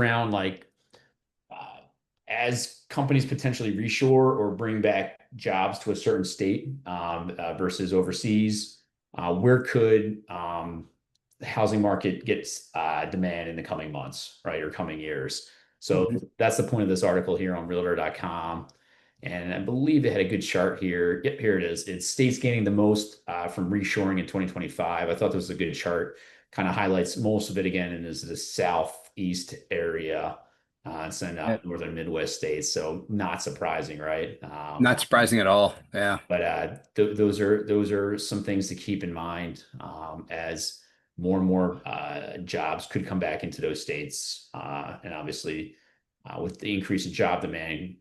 around like uh, as companies potentially reshore or bring back jobs to a certain state versus overseas, where could the housing market get demand in the coming months, right, or coming years? So Mhm. that's the point of this article here on realtor.com. And I believe they had a good chart here. Yep, here it is. It's states gaining the most from reshoring in 2025. I thought this was a good chart. Kind of highlights most of it again, and is the southeast area and then Yeah. northern Midwest states. So not surprising, right? Not surprising at all. Yeah. But those are some things to keep in mind as more and more jobs could come back into those states, and obviously with the increase in job demand,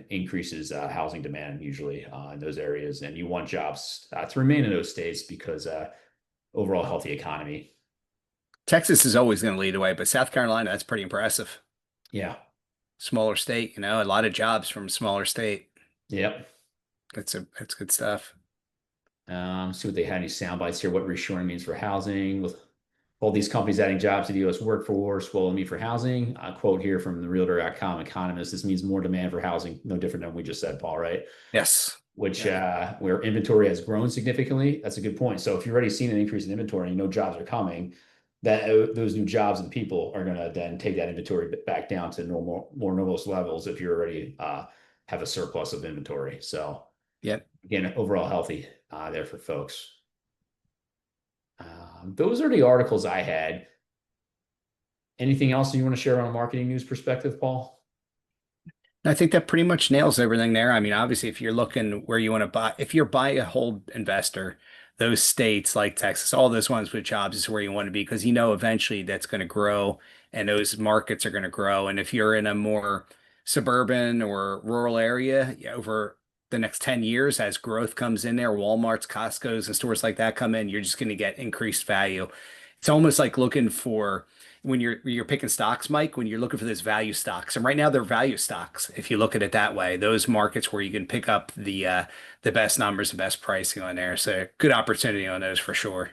increases housing demand usually in those areas, and you want jobs to remain in those states because overall healthy economy. Texas is always going to lead the way, but South Carolina, that's pretty impressive. Yeah. Smaller state, a lot of jobs from a smaller state. Yep. That's good stuff. See what they had any sound bites here. What reshoring means for housing with all these companies adding jobs to the U.S. workforce will mean for housing. A quote here from the Realtor.com economist: "This means more demand for housing." No different than we just said, Paul. Right? Yes. Which Yeah. where inventory has grown significantly. That's a good point. So if you've already seen an increase in inventory, and you know jobs are coming. That those new jobs and people are going to then take that inventory back down to more normal levels if you're already have a surplus of inventory. So Yep. again, overall healthy there for folks. Those are the articles I had. Anything else you want to share on a marketing news perspective, Paul? I think that pretty much nails everything there. I mean, obviously, if you're looking where you want to buy, if you're buy a hold investor, those states like Texas, all those ones with jobs is where you want to be because eventually that's going to grow and those markets are going to grow. And if you're in a more suburban or rural area, yeah, over the next 10 years, as growth comes in there, Walmart's, Costco's, and stores like that come in, you're just going to get increased value. It's almost like looking for when you're picking stocks, Mike, when you're looking for those value stocks. And right now they're value stocks, if you look at it that way. Those markets where you can pick up the best numbers and best pricing on there. So good opportunity on those for sure.